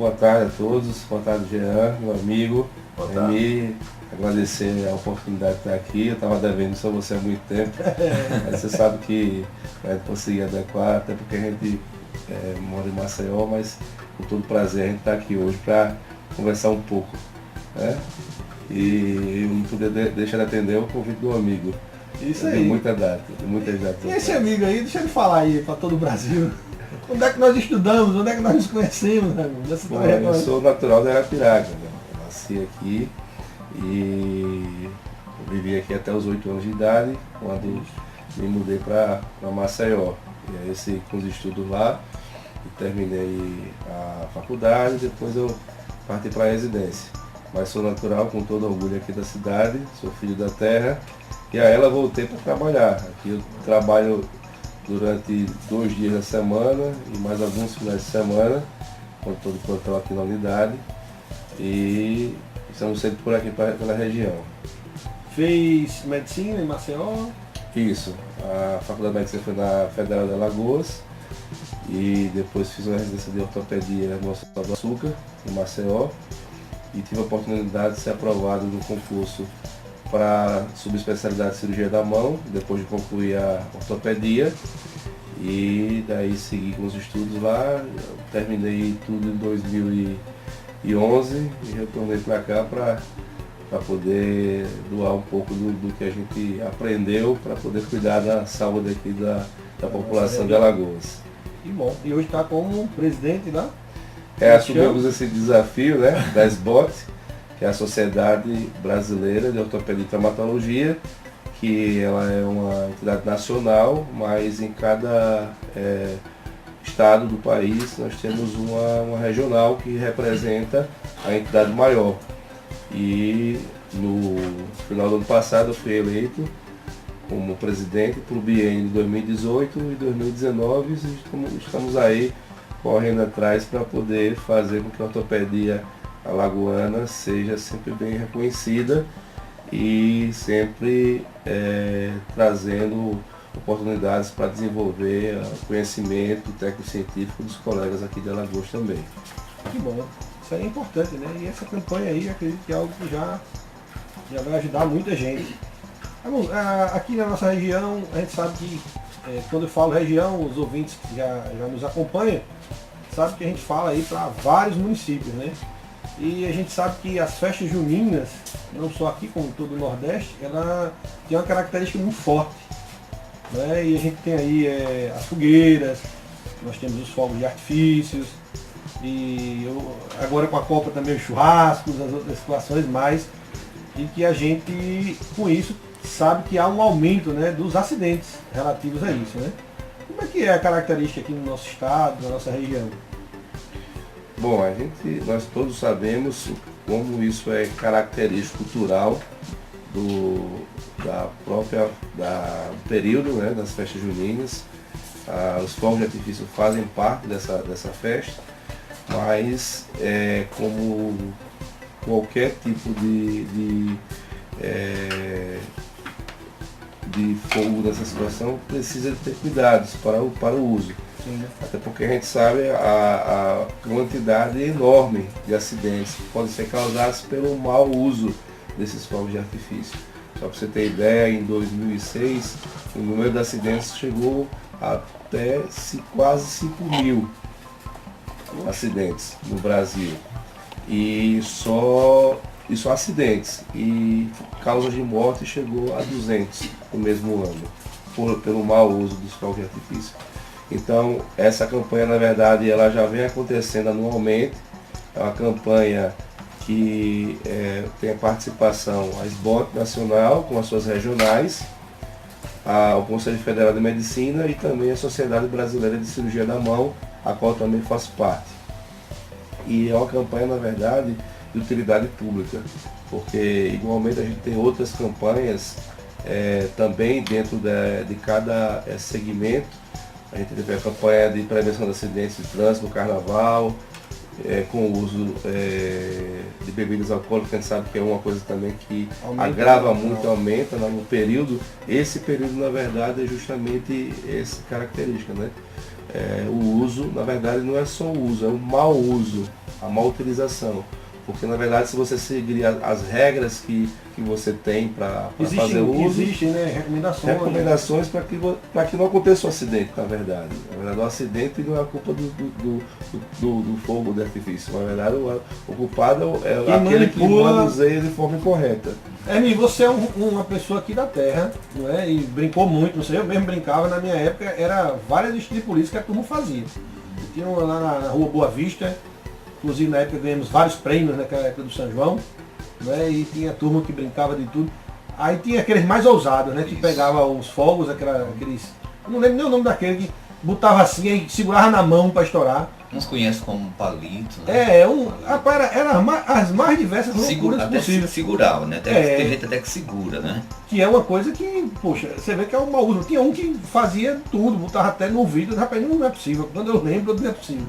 boa tarde a todos, boa tarde Jean, meu amigo, Remy, agradecer a oportunidade de estar aqui, eu estava devendo isso a você há muito tempo, mas você sabe que vai conseguir adequar, até porque a gente mora em Maceió, mas com todo prazer a gente está aqui hoje para conversar um pouco, né? E eu não podia deixar de atender o convite do amigo. Isso aí. De muita data. E esse amigo aí, deixa ele falar aí para todo o Brasil. Onde é que nós estudamos? Onde é que nós nos conhecemos? Né? Bom, eu sou natural de Arapiraca, né? Eu nasci aqui e vivi aqui até os 8 anos de idade, quando me mudei para Maceió. E aí com os estudos lá, terminei a faculdade, depois eu parti para a residência. Mas sou natural, com todo orgulho aqui da cidade, sou filho da terra. E a ela voltei para trabalhar. Aqui eu trabalho durante 2 dias da semana e mais alguns finais de semana, quando estou de plantão aqui na unidade. E estamos sempre por aqui pela região. Fez medicina em Maceió? Isso. A faculdade de medicina foi na Federal de Alagoas. E depois fiz uma residência de ortopedia no Hospital do Açúcar, em Maceió. E tive a oportunidade de ser aprovado no concurso para subespecialidade de cirurgia da mão, depois de concluir a ortopedia. E daí segui com os estudos lá, terminei tudo em 2011 e retornei para cá para poder doar um pouco do que a gente aprendeu para poder cuidar da saúde aqui da população de Alagoas. Que bom. E hoje está como presidente lá? Assumimos esse desafio, né, da SBOT, que é a Sociedade Brasileira de Ortopedia e Traumatologia, que ela é uma entidade nacional, mas em cada estado do país nós temos uma regional que representa a entidade maior. E no final do ano passado eu fui eleito como presidente para o biênio de 2018 e 2019 e estamos aí correndo atrás para poder fazer com que a ortopedia alagoana seja sempre bem reconhecida e sempre trazendo oportunidades para desenvolver o conhecimento técnico-científico dos colegas aqui de Alagoas também. Que bom, isso aí é importante, né? E essa campanha aí, acredito que é algo que já vai ajudar muita gente. Aqui na nossa região, a gente sabe que, quando eu falo região, os ouvintes que já nos acompanham, sabe que a gente fala aí para vários municípios, né? E a gente sabe que as festas juninas, não só aqui como em todo o Nordeste, ela tem uma característica muito forte, né? E a gente tem aí as fogueiras, nós temos os fogos de artifícios, e agora com a Copa também os churrascos, as outras situações mais, e que a gente, com isso, sabe que há um aumento, né, dos acidentes relativos a isso, né? Como é que é a característica aqui no nosso estado, na nossa região? Bom, nós todos sabemos como isso é característico cultural do período, né, das festas juninas. Os fogos de artifício fazem parte dessa festa, mas como qualquer tipo de fogo nessa situação, precisa ter cuidados para o uso. Sim. Até porque a gente sabe a quantidade enorme de acidentes que podem ser causados pelo mau uso desses fogos de artifício. Só para você ter ideia, em 2006 o número de acidentes chegou até quase 5.000 acidentes no Brasil. E só acidentes, e causas de morte chegou a 200 no mesmo ano, pelo mau uso dos fogos de artifício. Então, essa campanha, na verdade, ela já vem acontecendo anualmente. É uma campanha que tem a participação a SBOT nacional, com as suas regionais, o Conselho Federal de Medicina e também a Sociedade Brasileira de Cirurgia da Mão, a qual também faço parte. E é uma campanha, na verdade, de utilidade pública, porque igualmente a gente tem outras campanhas também dentro de cada segmento. A gente teve a campanha de prevenção de acidentes de trânsito no carnaval, com o uso de bebidas alcoólicas, a gente sabe que é uma coisa também que agrava muito, aumenta no período. Esse período, na verdade, é justamente essa característica, né? o uso, na verdade, não é só o uso, é o mau uso, a má utilização. Porque, na verdade, se você seguir as regras que você tem para fazer o uso, existem, né, recomendações para que não aconteça um acidente, na verdade. Na verdade, o acidente não é a culpa do fogo de artifício. Na verdade, o culpado é aquele que manuseia de forma incorreta. Você é uma pessoa aqui da terra, não é? E brincou muito, não sei, eu mesmo brincava, na minha época, era várias estribos de polícia que a turma fazia. Tinha uma lá na rua Boa Vista, inclusive na época ganhamos vários prêmios naquela época do São João, né? E tinha turma que brincava de tudo. Aí tinha aqueles mais ousados, né? Que pegava os fogos, aqueles. Eu não lembro nem o nome daquele que botava assim e segurava na mão para estourar. Uns conhecem como palito, né? Era as mais diversas loucuras possíveis. Segurava, né? Tem gente até que segura, né? Que é uma coisa que, poxa, você vê que é um mau uso. Tinha um que fazia tudo, botava até no vídeo, rapaz, não é possível. Quando eu lembro, não é possível.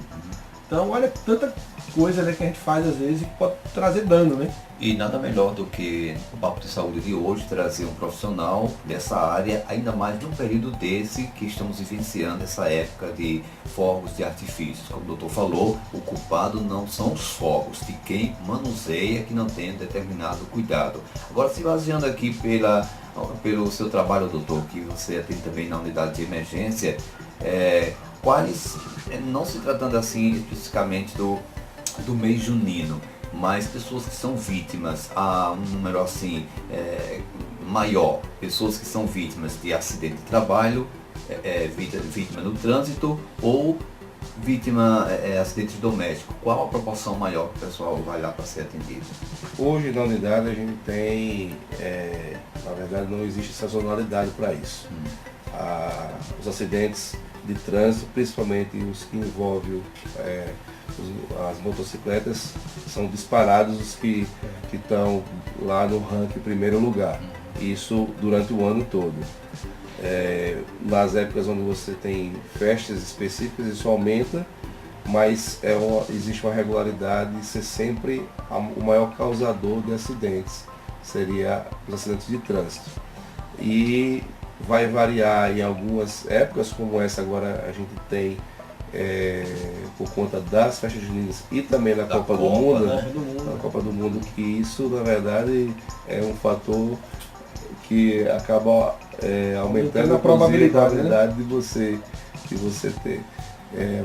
Então, olha, tanta coisa, né, que a gente faz às vezes que pode trazer dano, né? E nada melhor do que o Papo de Saúde de hoje trazer um profissional dessa área, ainda mais num período desse que estamos vivenciando essa época de fogos de artifícios. Como o doutor falou, o culpado não são os fogos, de quem manuseia que não tem determinado cuidado. Agora, se baseando aqui pelo seu trabalho, doutor, que você atende também na unidade de emergência, quais, não se tratando assim especificamente do mês junino, mas pessoas que são vítimas, há um número assim maior, pessoas que são vítimas de acidente de trabalho, vítima no trânsito ou vítima acidentes domésticos. Qual a proporção maior que o pessoal vai lá para ser atendido? Hoje na unidade a gente tem, na verdade não existe sazonalidade para isso. Os acidentes de trânsito, principalmente os que envolvem as motocicletas, são disparados os que estão lá no ranking em primeiro lugar. Isso durante o ano todo. Nas épocas onde você tem festas específicas, isso aumenta, mas existe uma regularidade de ser sempre o maior causador de acidentes, seria os acidentes de trânsito. E vai variar em algumas épocas, como essa agora a gente tem por conta das festas juninas e também da Copa do Mundo, né? Na Copa do Mundo, que isso na verdade é um fator que acaba aumentando a probabilidade, né, de você ter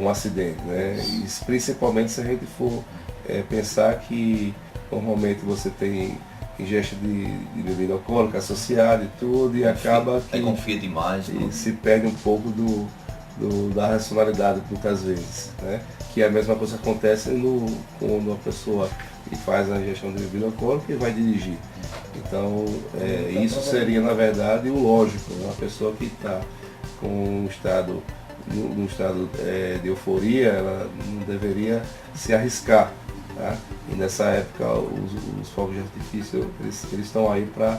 um acidente, né? E principalmente se a gente for pensar que normalmente você tem ingesta de bebida alcoólica associada e tudo, e acaba que confia demais, e se perde um pouco da racionalidade muitas vezes, né? Que é a mesma coisa que acontece quando uma pessoa que faz a ingestão de bebida alcoólica e vai dirigir. Então isso seria na verdade o lógico, né? Uma pessoa que está com um estado de euforia, ela não deveria se arriscar. Tá? E nessa época os fogos de artifício eles estão aí para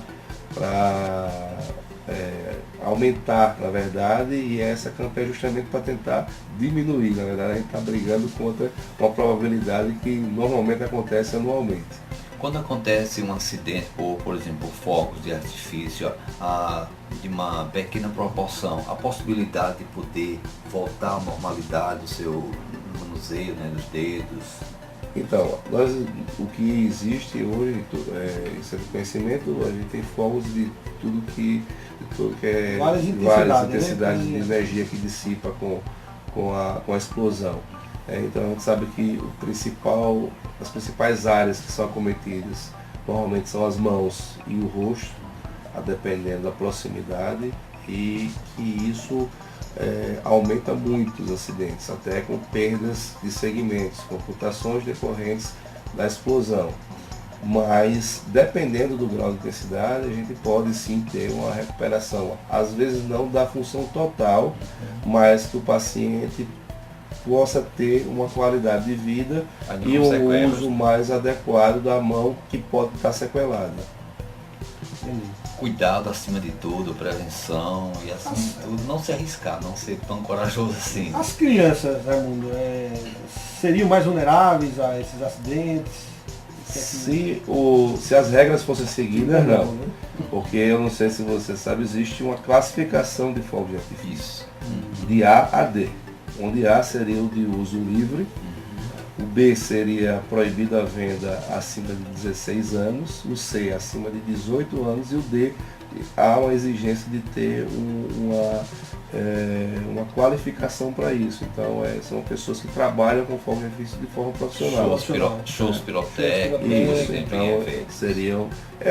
aumentar, na verdade, e essa campanha é justamente para tentar diminuir. Na verdade, a gente está brigando contra uma probabilidade que normalmente acontece anualmente. Quando acontece um acidente, por exemplo, fogos de artifício, de uma pequena proporção, a possibilidade de poder voltar à normalidade, o seu manuseio, né, dos dedos. Então, o que existe hoje, esse conhecimento, a gente tem fogos de tudo que é várias intensidades, né, de energia que dissipa com a explosão. Então a gente sabe que as principais áreas que são acometidas normalmente são as mãos e o rosto, dependendo da proximidade, e que isso aumenta muito os acidentes, até com perdas de segmentos, computações decorrentes da explosão. Mas dependendo do grau de intensidade, a gente pode sim ter uma recuperação, às vezes não da função total, mas que o paciente possa ter uma qualidade de vida e um uso mais adequado da mão que pode estar sequelada. Cuidado acima de tudo, prevenção e acima de tudo, não se arriscar, não ser tão corajoso assim. As crianças, Raimundo, seriam mais vulneráveis a esses acidentes? Se as regras fossem seguidas, não. Porque eu não sei se você sabe, existe uma classificação de fogos de artifício, de A a D. onde A seria o de uso livre, o B seria proibida a venda acima de 16 anos, o C acima de 18 anos e o D há uma exigência de ter uma qualificação para isso. Então são pessoas que trabalham com fogo de artifício de forma profissional. Shows pirotécnicos, Isso, sempre então em eventos. seriam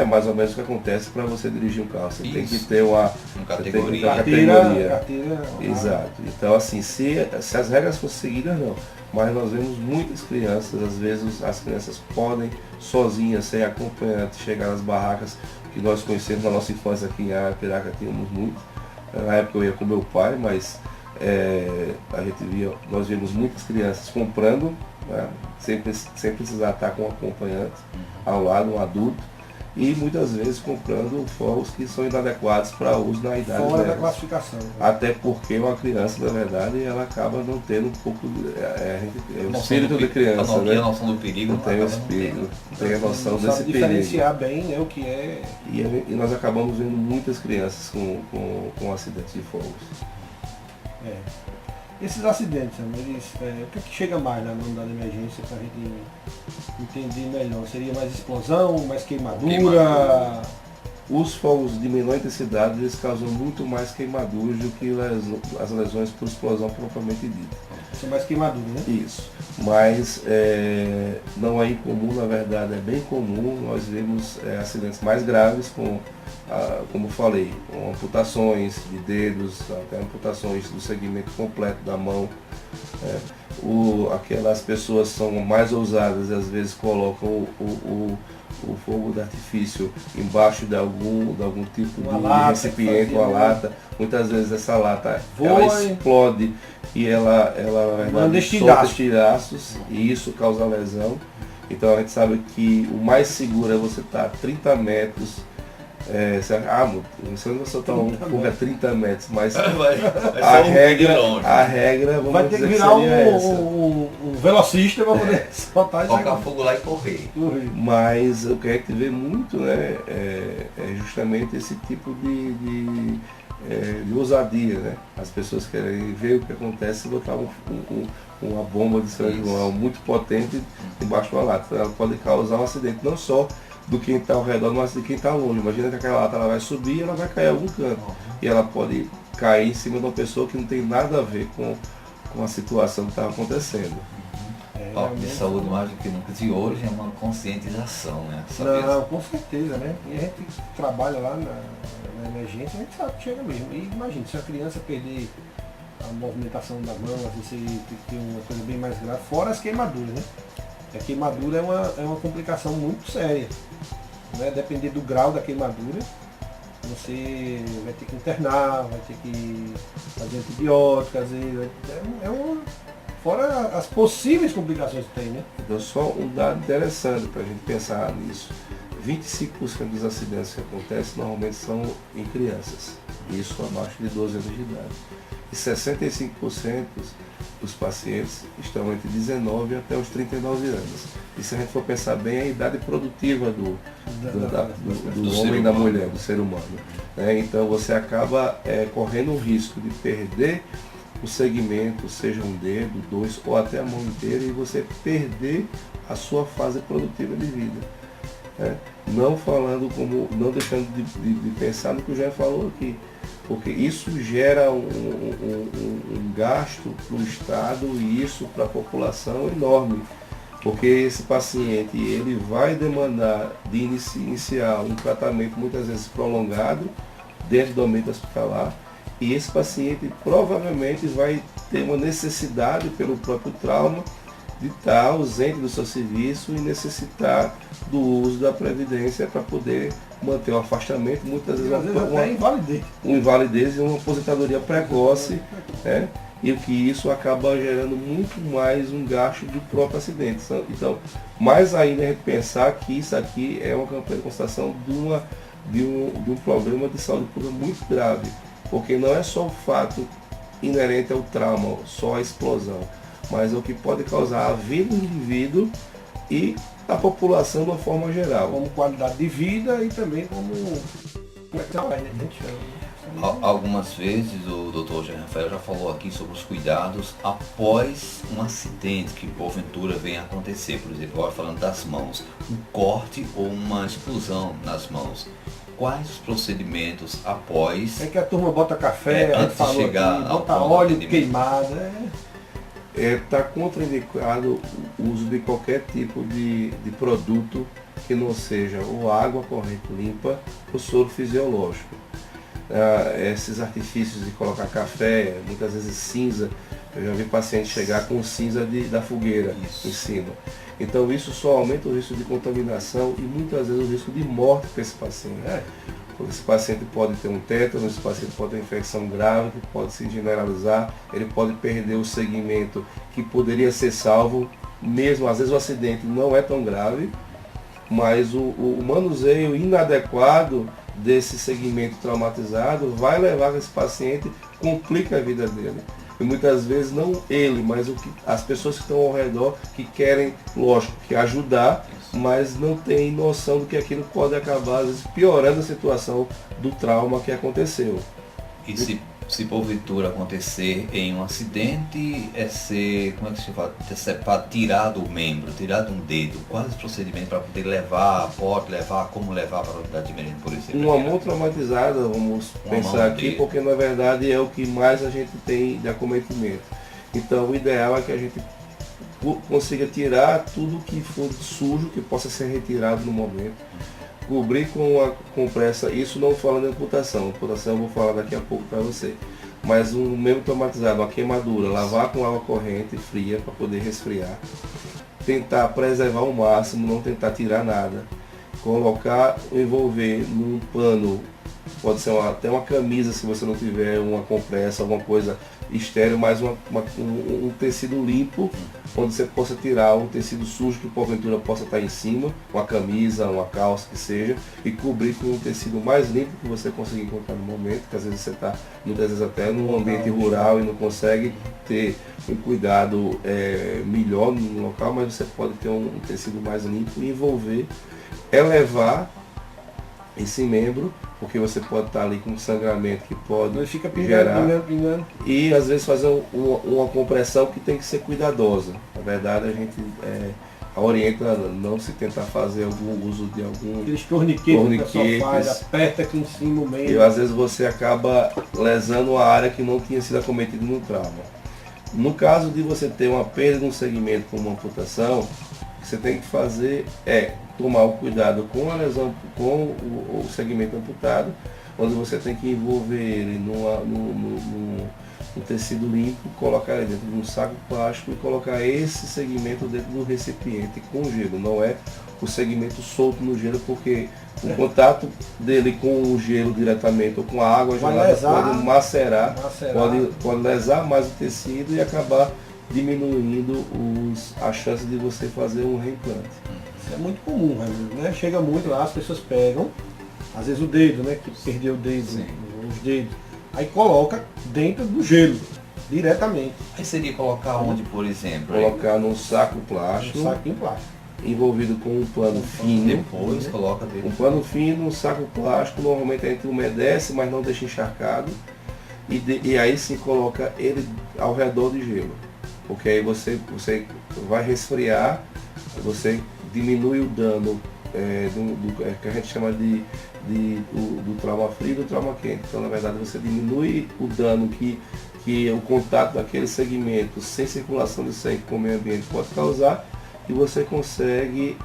mais ou menos o que acontece para você dirigir um carro. Você tem que Isso. ter uma Categoria. Carteira. Exato. Então assim, se as regras fossem seguidas, não. Mas nós vemos muitas crianças, às vezes as crianças podem sozinhas, sem acompanhante, chegar nas barracas que nós conhecemos na nossa infância aqui em Arapiraca, tínhamos muito. Na época eu ia com meu pai, mas nós vimos muitas crianças comprando, né, sem precisar estar com um acompanhante ao lado, um adulto, e muitas vezes comprando fogos que são inadequados para uso na idade Fora da delas. classificação. Até porque uma criança, na verdade, ela acaba não tendo um pouco o espírito de criança, né? A noção do perigo Não tem o espírito, não tem a noção Não desse sabe perigo. diferenciar bem, né, o que é. E nós acabamos vendo muitas crianças com acidentes de fogos. Esses acidentes, eles, o que é que chega mais na mão da emergência para a gente entender melhor? Seria mais explosão, mais queimadura? Os fogos de menor intensidade, eles causam muito mais queimaduras do que as lesões por explosão propriamente dita. São mais queimadura, né? Isso. Mas não é incomum, na verdade, é bem comum nós vemos acidentes mais graves como falei, com amputações de dedos, até amputações do segmento completo da mão. Aquelas pessoas são mais ousadas e às vezes colocam o fogo de artifício embaixo de algum tipo de recipiente, uma lata. Muitas vezes essa lata ela explode e ela na verdade solta estilhaços e isso causa lesão. Então a gente sabe que o mais seguro é você estar a 30 metros. Você não soltar um fogo a 30 metros, mas a regra, vamos vai ter que dizer virar essa. um velocista para poder soltar isso. Colocar fogo lá e correr. Mas o que a gente vê muito, né, é justamente esse tipo de ousadia, né? As pessoas querem ver o que acontece se botar uma bomba de São João muito potente embaixo de uma lata. Ela pode causar um acidente, não só do quem está ao redor, mas de quem está longe. Imagina que aquela lata ela vai subir e ela vai cair em algum canto. E ela pode cair em cima de uma pessoa que não tem nada a ver com a situação que está acontecendo. Papo de saúde mais do que nunca. E hoje é uma conscientização, né? Não, com certeza, né? E a gente que trabalha lá na emergência, a gente sabe que chega mesmo. E imagina, se a criança perder a movimentação da mão, você tem que ter uma coisa bem mais grave, fora as queimaduras, né? A queimadura é uma complicação muito séria. Né? Depender do grau da queimadura, você vai ter que internar, vai ter que fazer antibiótico, às vezes. Fora as possíveis complicações que tem, né? Então só um dado interessante para a gente pensar nisso. 25% dos acidentes que acontecem normalmente são em crianças. Isso abaixo de 12 anos de idade. E 65% dos pacientes estão entre 19 até os 39 anos. E se a gente for pensar bem, é a idade produtiva do homem e da mulher, do ser humano. Então você acaba correndo o risco de perder o segmento, seja um dedo, dois ou até a mão inteira, e você perder a sua fase produtiva de vida. Não deixando de pensar no que o Jair falou aqui. Porque isso gera um gasto para o Estado e isso para a população enorme. Porque esse paciente ele vai demandar de iniciar um tratamento muitas vezes prolongado dentro do ambiente hospitalar e esse paciente provavelmente vai ter uma necessidade pelo próprio trauma de estar ausente do seu serviço e necessitar do uso da previdência para poder manter o afastamento, muitas vezes uma invalidez e uma aposentadoria precoce, e que isso acaba gerando muito mais um gasto do próprio acidente. Então, mais ainda a gente pensar que isso aqui é uma campanha de constatação de um problema de saúde pública muito grave, porque não é só o fato inerente ao trauma, só a explosão, mas é o que pode causar a vida do indivíduo e a população de uma forma geral. Como qualidade de vida e também como Algumas vezes o doutor Jean Rafael já falou aqui sobre os cuidados após um acidente que porventura venha a acontecer, por exemplo, agora falando das mãos, um corte ou uma explosão nas mãos. Quais os procedimentos após? É que a turma bota café, a gente antes de falou chegar aqui, ao bota ponto óleo de- queimado. Está contraindicado o uso de qualquer tipo de produto que não seja ou água corrente limpa ou soro fisiológico. Esses artifícios de colocar café, muitas vezes cinza, eu já vi paciente chegar com cinza da fogueira Isso. em cima. Então isso só aumenta o risco de contaminação e muitas vezes o risco de morte para esse paciente. Esse paciente pode ter um tétano, esse paciente pode ter uma infecção grave, que pode se generalizar, ele pode perder o segmento que poderia ser salvo, mesmo às vezes o acidente não é tão grave, mas o manuseio inadequado desse segmento traumatizado vai levar que esse paciente complica a vida dele. E muitas vezes não ele, mas as pessoas que estão ao redor que querem, lógico, que ajudar, mas não tem noção do que aquilo pode acabar, às vezes, piorando a situação do trauma que aconteceu. E se porventura acontecer em um acidente, como é que se fala? Para tirar do membro, tirar de um dedo, quais os procedimentos para poder levar, como levar para a unidade de emergência, por exemplo? Uma mão traumatizada, vamos pensar aqui, porque na verdade é o que mais a gente tem de acometimento. Então o ideal é que a gente consiga tirar tudo que for sujo, que possa ser retirado no momento, cobrir com a compressa, isso não falando de amputação eu vou falar daqui a pouco para você, mas um membro traumatizado, uma queimadura, lavar com água corrente fria para poder resfriar, tentar preservar ao máximo, não tentar tirar nada, colocar, envolver num pano, pode ser até uma camisa se você não tiver uma compressa, alguma coisa estéreo, mas um tecido limpo, onde você possa tirar um tecido sujo que porventura possa estar em cima, uma camisa, uma calça que seja, e cobrir com um tecido mais limpo que você conseguir encontrar no momento, que às vezes você está muitas vezes até num ambiente rural e não consegue ter um cuidado melhor no local, mas você pode ter um tecido mais limpo e envolver, elevar esse membro, porque você pode estar ali com sangramento que pode Ele fica gerar, pingando. e às vezes fazer uma compressão que tem que ser cuidadosa. Na verdade a gente orienta não se tentar fazer algum uso de algum Aqueles torniquetes que o pessoal faz, torniquetes, aperta aqui em cima o e meio. às vezes você acaba lesando a área que não tinha sido acometida no trauma. No caso de você ter uma perda de um segmento como uma amputação, o que você tem que fazer é tomar o cuidado com a lesão, com o segmento amputado, onde você tem que envolver ele num tecido limpo, colocar ele dentro de um saco plástico e colocar esse segmento dentro do recipiente com gelo. Não é o segmento solto no gelo, porque o contato dele com o gelo diretamente ou com a água gelada pode macerar, pode lesar mais o tecido e acabar diminuindo a chance de você fazer um reimplante. Isso é muito comum, né? Chega muito lá, as pessoas pegam, às vezes o dedo, né? Que perdeu o dedo, os dedos. Aí coloca dentro do gelo, diretamente. Aí seria colocar onde, por exemplo? Colocar num saco plástico, Um saquinho plástico. envolvido com um pano fino. Depois coloca dentro. Um pano fino, um saco plástico, normalmente a gente umedece, mas não deixa encharcado. E aí sim coloca ele ao redor de gelo. Porque aí você vai resfriar, você diminui o dano que a gente chama do trauma frio e do trauma quente. Então na verdade você diminui o dano que o contato daquele segmento sem circulação de sangue com o meio ambiente pode causar, e você consegue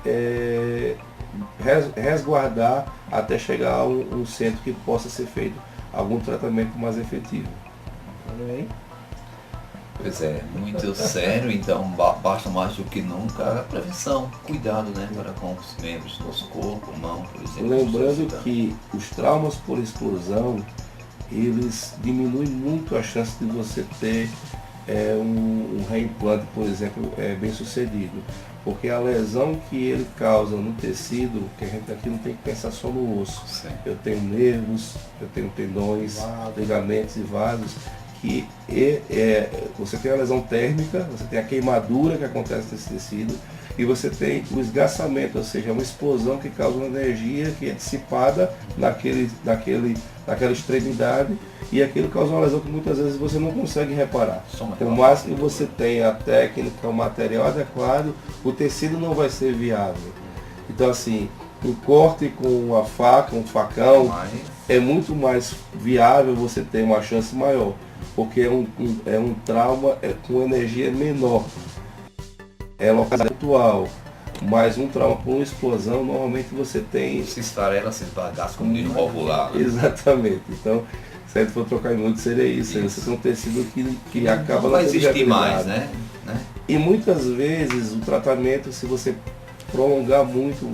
resguardar até chegar a um centro que possa ser feito algum tratamento mais efetivo. Pois é, muito sério, então basta mais do que nunca a prevenção, cuidado, né, para com os membros do nosso corpo, mão, por exemplo. Lembrando que os traumas por explosão, eles diminuem muito a chance de você ter um reimplante, por exemplo, bem sucedido. Porque a lesão que ele causa no tecido, que a gente aqui não tem que pensar só no osso. Sim. Eu tenho nervos, eu tenho tendões, ligamentos e vasos, que você tem a lesão térmica, você tem a queimadura que acontece nesse tecido, e você tem o esgaçamento, ou seja, uma explosão que causa uma energia que é dissipada naquele naquela extremidade, e aquilo causa uma lesão que muitas vezes você não consegue reparar. Soma Por aquela mais que fratura. você tenha a técnica, o material adequado, o tecido não vai ser viável. Então assim, um corte com uma faca, um facão, Mas é muito mais viável, você ter uma chance maior, porque é um trauma com energia menor, é localizado atual, mas um trauma com explosão, normalmente você tem... se esfarela, se bagaça, como diz no popular. Né? Exatamente, então, se a gente for trocar em muito, seria isso. Você tem um tecido que acaba Não vai tendo existir viabilidade. mais, né? E muitas vezes o tratamento, se você prolongar muito,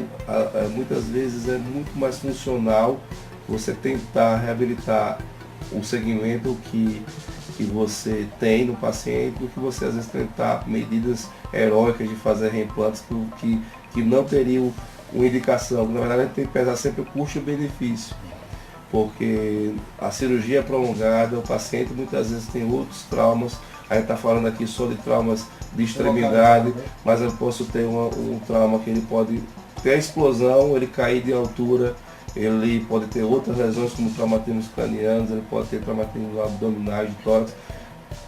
muitas vezes é muito mais funcional você tentar reabilitar o segmento que você tem no paciente do que você às vezes tentar medidas heróicas de fazer reimplantes que não teriam uma indicação. Na verdade a gente tem que pesar sempre o custo e o benefício. Porque a cirurgia é prolongada, o paciente muitas vezes tem outros traumas. A gente está falando aqui só de traumas de extremidade, mas eu posso ter um trauma que ele pode ter a explosão, ele cair de altura, ele pode ter outras lesões como traumatismos cranianos, ele pode ter traumatismos abdominais, de tórax.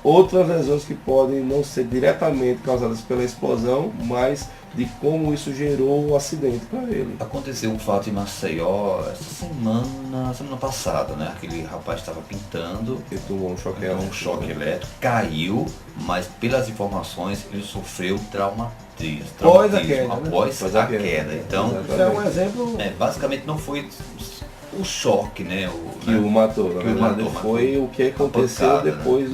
Outras lesões que podem não ser diretamente causadas pela explosão, mas de como isso gerou o acidente para ele. Aconteceu um fato em Maceió essa semana passada, né? Aquele rapaz estava pintando, Ele tomou um choque levou um elétrico, choque né? elétrico, caiu, mas pelas informações ele sofreu traumatismo Após a queda, né? após Após a a queda. queda. Então, Exatamente. Isso é um exemplo. basicamente não foi o choque, né? Que o matou, na Que o verdade matou, foi o que aconteceu pancada, né? depois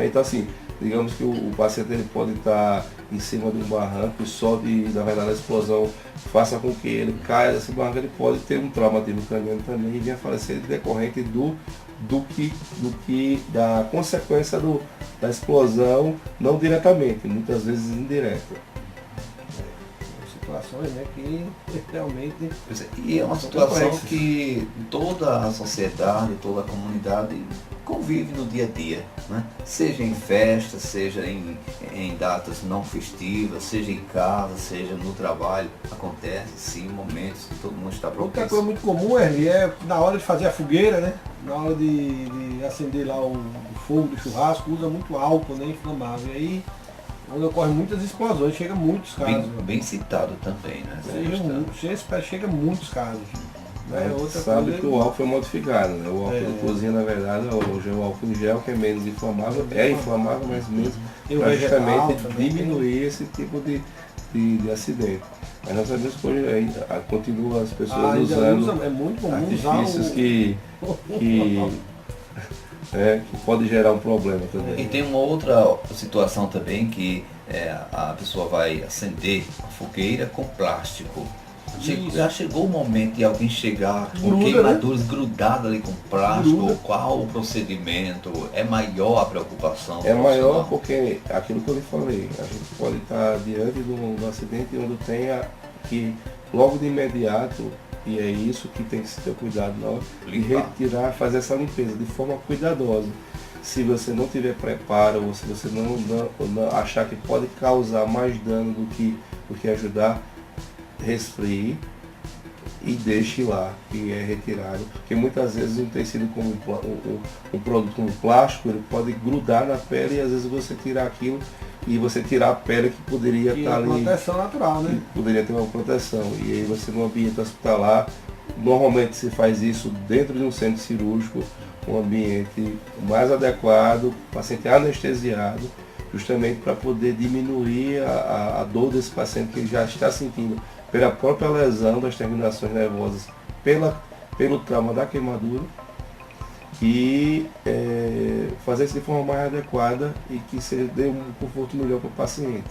então assim, digamos que o paciente ele pode estar em cima de um barranco e só de, na verdade, a explosão faça com que ele caia desse barranco, ele pode ter um traumatismo craniano também e venha falecer decorrente da consequência da explosão, não diretamente, muitas vezes indireta. Situações, né, que realmente Pois é, e é uma São situação complexas. que toda a sociedade, toda a comunidade convive no dia a dia, né? Seja em festas, seja em datas não festivas, seja em casa, seja no trabalho, acontece sim momentos que todo mundo está outra propício. coisa muito comum é na hora de fazer a fogueira, né? Na hora de acender lá o fogo do churrasco, usa muito álcool, né, inflamável. E aí onde ocorrem muitas explosões, chega muitos casos. Bem citado também, né? Chega muitos casos. A gente sabe que o álcool foi modificado, né? O álcool de cozinha, na verdade, hoje é o álcool em gel, que é menos inflamável, inflamável, mas menos Tem o para vegetal justamente também, diminuir esse tipo de acidente. Mas nós sabemos que hoje continua as pessoas usando é muito comum usar artifícios que pode gerar um problema também. E tem uma outra situação também que a pessoa vai acender a fogueira com plástico. Isso. Já chegou o momento de alguém chegar com Gruda, queimaduras grudadas ali com plástico? Gruda. Qual o procedimento? É maior a preocupação? É maior profissional? porque aquilo que eu lhe falei, a gente pode estar diante de um acidente onde tenha que logo de imediato, e é isso que tem que se ter cuidado na hora, de Limpar. retirar, fazer essa limpeza de forma cuidadosa. Se você não tiver preparo, ou se você não achar que pode causar mais dano do que ajudar, resfrie e deixe lá, que é retirado. Porque muitas vezes um tecido como um produto como plástico, ele pode grudar na pele e às vezes você tirar aquilo e você tirar a pele que poderia e estar ali, proteção natural, né? que poderia ter uma proteção. E aí você no ambiente hospitalar, normalmente se faz isso dentro de um centro cirúrgico, um ambiente mais adequado, o paciente anestesiado, justamente para poder diminuir a dor desse paciente que já está sentindo pela própria lesão das terminações nervosas, pelo trauma da queimadura, e fazer isso de forma mais adequada e que dê um conforto melhor para o paciente.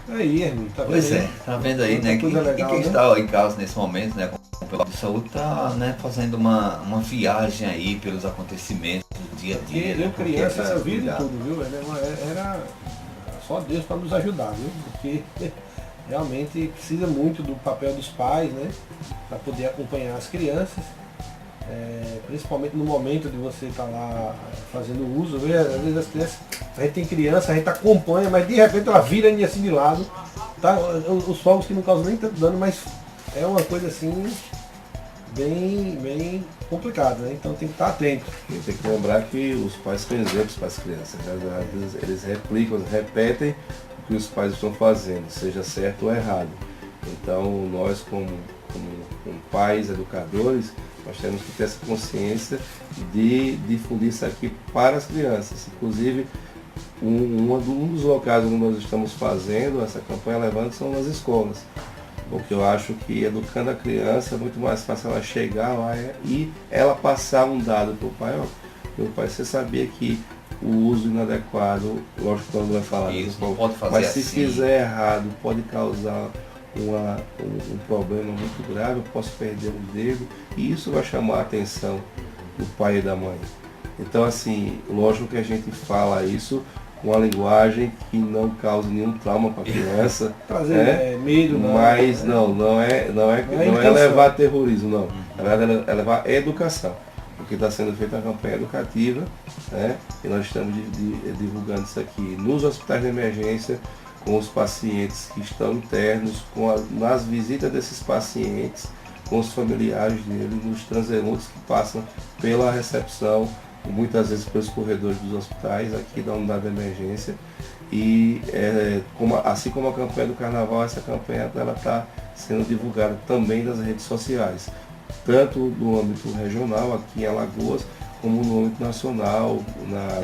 Aí, Hermínio, tá vendo? Pois aí? é, tá vendo aí, Muita né? coisa E legal, quem né? está em casa nesse momento, né, com o plano de saúde, está, né, fazendo uma viagem aí pelos acontecimentos do dia a dia. né, Eu porque criança precisa vi de cuidar. tudo, viu? Era só Deus para nos ajudar, viu? Porque realmente precisa muito do papel dos pais, né? Para poder acompanhar as crianças. Principalmente no momento de você estar lá fazendo uso, vê? Às vezes as crianças, a gente tem criança, a gente acompanha, mas de repente ela vira assim de lado, tá? Os fogos que não causam nem tanto dano, mas é uma coisa assim bem complicado, né? Então tem que estar atento. E tem que lembrar que os pais são exemplos para as crianças, né? Às vezes eles replicam, repetem o que os pais estão fazendo, seja certo ou errado. Então nós como pais, educadores, nós temos que ter essa consciência de difundir isso aqui para as crianças. Inclusive, um dos locais onde nós estamos fazendo essa campanha levando são nas escolas. Porque eu acho que educando a criança é muito mais fácil ela chegar lá e ela passar um dado para o pai. Ó, meu pai, você sabia que o uso inadequado, lógico que não vai falar isso, não pode fazer mas assim. Se fizer errado, pode causar um problema muito grave, eu posso perder um dedo, e isso vai chamar a atenção do pai e da mãe. Então, assim, lógico que a gente fala isso com uma linguagem que não cause nenhum trauma para a criança. Trazer medo, mas não é levar terrorismo, não. Na verdade, é levar educação. Porque está sendo feita uma campanha educativa, né? E nós estamos divulgando isso aqui nos hospitais de emergência, com os pacientes que estão internos, nas visitas desses pacientes, com os familiares deles, nos transeuntes que passam pela recepção, muitas vezes pelos corredores dos hospitais, aqui da unidade de emergência. E assim como a campanha do carnaval, essa campanha está sendo divulgada também nas redes sociais, tanto no âmbito regional, aqui em Alagoas, como no âmbito nacional.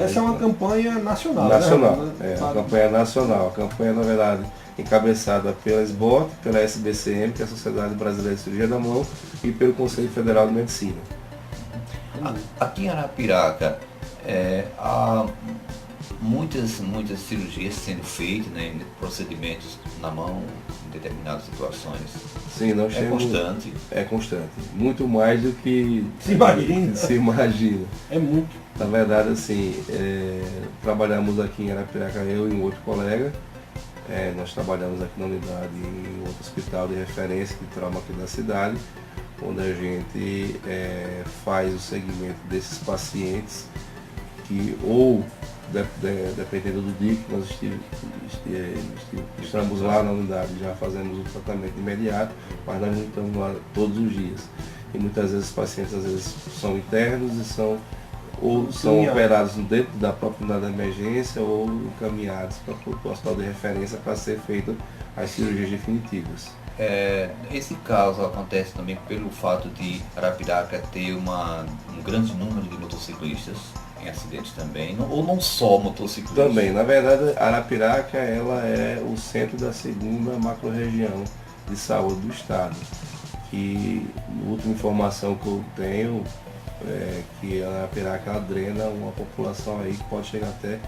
Essa é uma campanha nacional. Nacional, né? Uma campanha nacional. A campanha, na verdade, encabeçada pela SBOT, pela SBCM, que é a Sociedade Brasileira de Cirurgia da Mão, e pelo Conselho Federal de Medicina. Aqui em Arapiraca, há muitas cirurgias sendo feitas, né, procedimentos na mão, em determinadas situações. Sim, nós temos, constante. É constante. Muito mais do que se imagina. É muito. Na verdade, assim, trabalhamos aqui em Arapiraca, eu e um outro colega. Nós trabalhamos aqui na unidade em outro hospital de referência de trauma aqui da cidade, onde a gente faz o segmento desses pacientes que, ou dependendo do dia que nós estamos lá na unidade, já fazemos o tratamento imediato, mas nós não estamos lá todos os dias. E muitas vezes os pacientes são internos e são operados dentro da própria unidade de emergência ou encaminhados para o hospital de referência para ser feito as cirurgias definitivas. Esse caso acontece também pelo fato de Arapiraca ter um grande número de motociclistas em acidentes também, ou não só motociclistas? Também, na verdade, Arapiraca ela é o centro da segunda macro-região de saúde do estado. Que a última informação que eu tenho é que a Arapiraca drena uma população aí que pode chegar até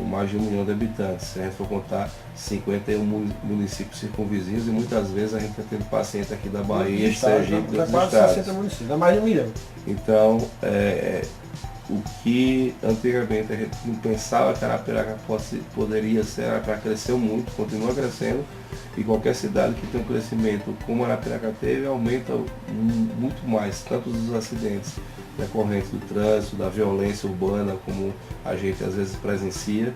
mais de 1 milhão de habitantes. Se a gente for contar 51 municípios circunvizinhos, e muitas vezes a gente está tendo paciente aqui da Bahia, Sergipe, dos quase 60 municípios, dá mais de 1 milhão. Então, o que antigamente a gente não pensava que a Arapiraca poderia ser, a Arapiraca cresceu muito, continua crescendo, e qualquer cidade que tem um crescimento como a Arapiraca teve, aumenta muito mais, tanto os acidentes decorrentes do trânsito, da violência urbana, como a gente às vezes presencia,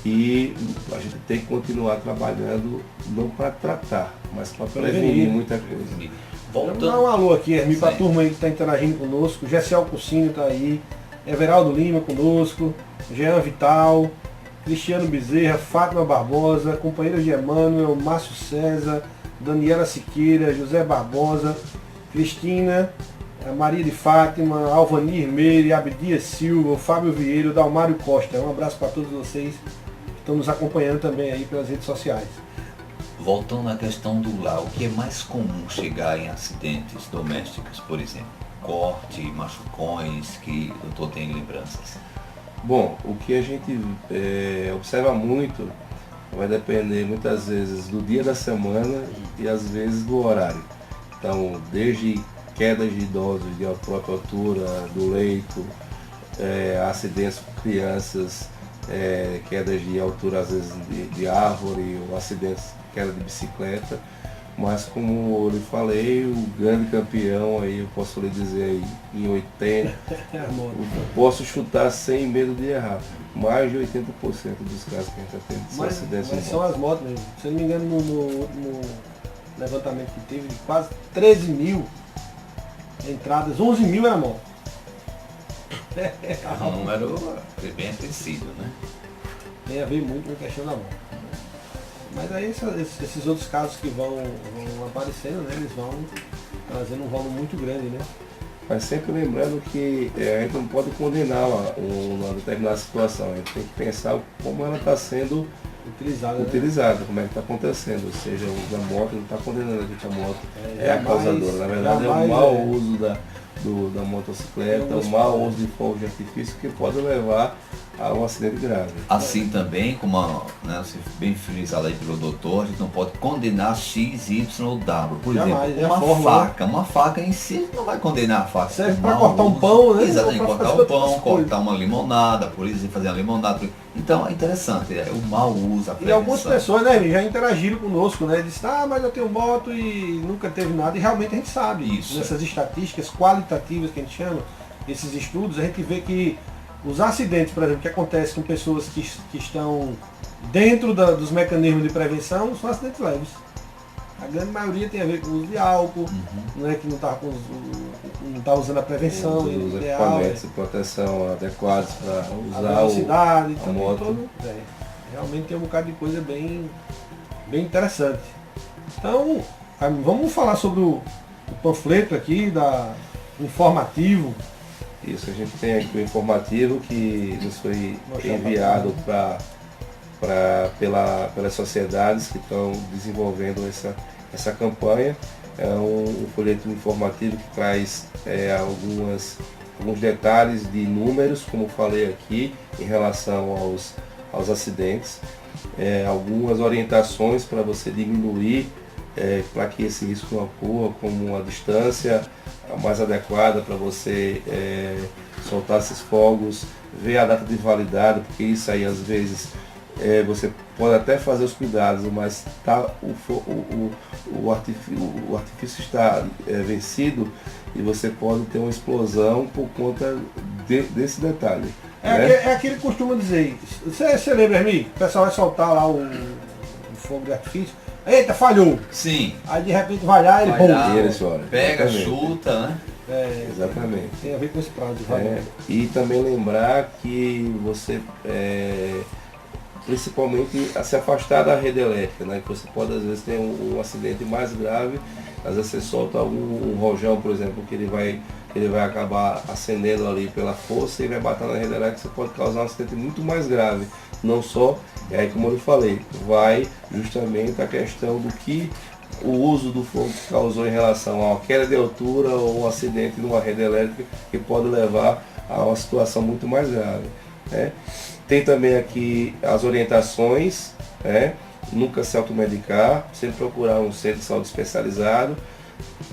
e a gente tem que continuar trabalhando não para tratar, mas para prevenir muita coisa. Vamos dar um alô aqui, Hermi, para a turma aí que está interagindo conosco. Gessiel Cucínio está aí, Everaldo Lima conosco, Jean Vital, Cristiano Bezerra, Fátima Barbosa, companheiros de Emmanuel, Márcio César, Daniela Siqueira, José Barbosa, Cristina, Maria de Fátima, Alvanir Meire, Abdias Silva, Fábio Vieira, Dalmário Costa. Um abraço para todos vocês que estão nos acompanhando também aí pelas redes sociais. Voltando à questão do lar, o que é mais comum chegar em acidentes domésticos, por exemplo? Corte, machucões, que o doutor tem lembranças? Bom, o que a gente observa muito vai depender muitas vezes do dia da semana e às vezes do horário. Então, desde quedas de idosos de própria altura, do leito, acidentes com crianças, quedas de altura às vezes de árvore, ou acidentes, queda de bicicleta. Mas como eu lhe falei, o grande campeão aí, eu posso lhe dizer aí, em 80, posso chutar sem medo de errar. Mais de 80% dos casos que a gente atende são acidentes. Mas são as motos mesmo. Se eu não me engano, no levantamento que teve, de quase 13 mil entradas, 11 mil era moto. É um número bem acrescido, né? Tem a ver muito com a questão da moto. Mas aí esses outros casos que vão aparecendo, né, eles vão trazendo um valor muito grande, né? Mas sempre lembrando que a gente não pode condenar uma determinada situação, a gente tem que pensar como ela está sendo utilizada, como é que está acontecendo. Ou seja, o uso da moto não está condenando a gente, a moto é a causadora. Na verdade é o mau uso da motocicleta, o mau uso de fogos de artifício que pode levar a um acidente grave. Assim também, como você bem frisado aí pelo doutor, a gente não pode condenar X, Y ou W. Por Jamais, exemplo, uma faca em si não vai condenar a faca. Serve para cortar um pão, né? Exatamente, cortar um pão, cortar uma limonada, por exemplo, fazer uma limonada. Então é interessante, o mau uso, a prevenção. E algumas pessoas, né, já interagiram conosco, né? Disseram, mas eu tenho moto e nunca teve nada. E realmente a gente sabe, isso. Nessas estatísticas qualitativas que a gente chama, esses estudos, a gente vê que os acidentes, por exemplo, que acontecem com pessoas que estão dentro dos mecanismos de prevenção, são acidentes leves. A grande maioria tem a ver com o uso de álcool, né, que não está usando a prevenção. Os equipamentos de proteção adequados para usar a velocidade, a moto. Realmente tem um bocado de coisa bem interessante. Então, vamos falar sobre o panfleto aqui, informativo. Isso, a gente tem aqui o informativo que nos foi enviado pelas sociedades que estão desenvolvendo essa campanha. É um folheto informativo que traz alguns detalhes de números, como falei aqui, em relação aos acidentes, algumas orientações para você diminuir, para que esse risco não ocorra, como uma distância mais adequada para você soltar esses fogos, ver a data de validade, porque isso aí às vezes você pode até fazer os cuidados, mas o artifício está vencido e você pode ter uma explosão por conta desse detalhe. É aquele que costuma dizer, você lembra, Hermi? O pessoal vai soltar lá o fogo de artifício, eita, falhou! Sim. Aí de repente vai lá, ele pega, chuta, né? Exatamente. Tem a ver com esse prazo de valor. E também lembrar que você principalmente a se afastar da rede elétrica, né? Que você pode às vezes ter um acidente mais grave, às vezes você solta um rojão, por exemplo, que ele vai acabar acendendo ali pela força e vai bater na rede elétrica, você pode causar um acidente muito mais grave. Não só, e aí como eu falei, vai justamente a questão do que o uso do fogo causou em relação a uma queda de altura ou um acidente numa rede elétrica que pode levar a uma situação muito mais grave. Tem também aqui as orientações, nunca se automedicar, sempre procurar um centro de saúde especializado.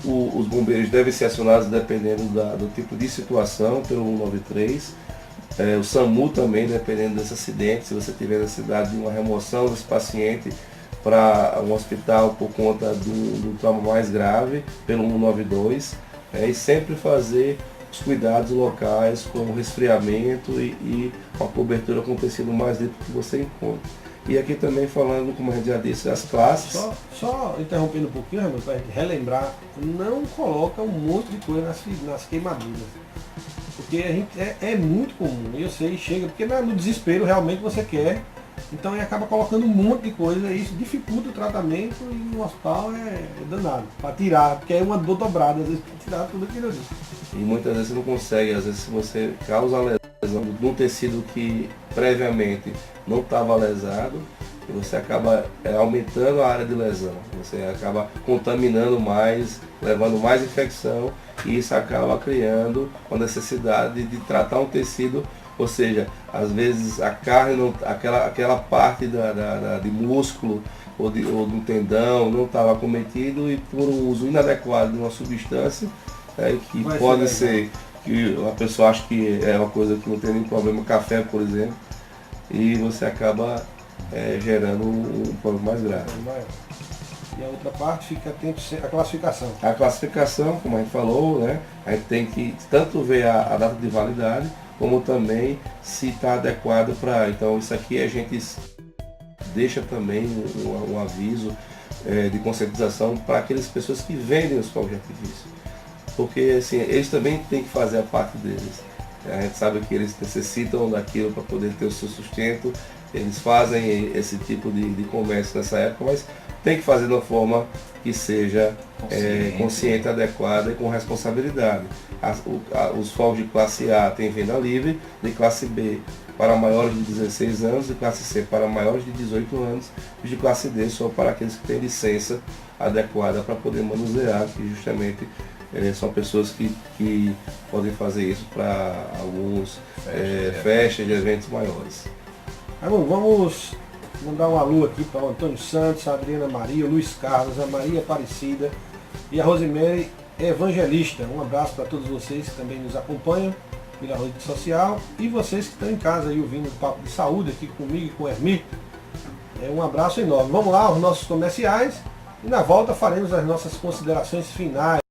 Os bombeiros devem ser acionados dependendo do tipo de situação, pelo 193. O SAMU também, dependendo desse acidente, se você tiver necessidade de uma remoção desse paciente para um hospital por conta do trauma mais grave, pelo 192. E sempre fazer os cuidados locais, como resfriamento e uma cobertura com tecido mais limpo que você encontra. E aqui também falando, como a gente já disse, as classes. Só interrompendo um pouquinho, para a gente relembrar, não coloca um monte de coisa nas queimaduras. Porque a gente é muito comum, eu sei, chega, porque no desespero realmente você quer, então ele acaba colocando um monte de coisa e isso dificulta o tratamento e no hospital é danado, para tirar, porque é uma dor dobrada, às vezes para tirar tudo aquilo ali. E muitas vezes você não consegue, às vezes se você causa lesão num tecido que previamente não estava lesado, você acaba aumentando a área de lesão, você acaba contaminando mais, levando mais infecção e isso acaba criando uma necessidade de tratar um tecido, ou seja, às vezes a carne, aquela parte de músculo ou do tendão não estava acometido e por um uso inadequado de uma substância que pode ser que a pessoa acha que é uma coisa que não tem nenhum problema, café por exemplo, e você acaba gerando um problema mais grave. E a outra parte fica atento a classificação. A classificação, como a gente falou, a gente tem que tanto ver a data de validade, como também se está adequado para. Então isso aqui a gente deixa também um aviso de conscientização para aquelas pessoas que vendem os fogos de artifício. porque assim, eles também têm que fazer a parte deles. A gente sabe que eles necessitam daquilo para poder ter o seu sustento, eles fazem esse tipo de comércio nessa época, mas tem que fazer de uma forma que seja consciente, adequada e com responsabilidade. Os fogos de classe A têm venda livre, de classe B para maiores de 16 anos, de classe C para maiores de 18 anos, e de classe D só para aqueles que têm licença adequada para poder manusear, que justamente são pessoas que podem fazer isso para alguns festas de eventos maiores. Bom, vamos mandar um alô aqui para o Antônio Santos, a Adriana Maria, o Luiz Carlos, a Maria Aparecida e a Rosemary Evangelista. Um abraço para todos vocês que também nos acompanham pela rede social e vocês que estão em casa aí ouvindo o Papo de Saúde aqui comigo e com o Hermi. Um abraço enorme. Vamos lá, os nossos comerciais e na volta faremos as nossas considerações finais.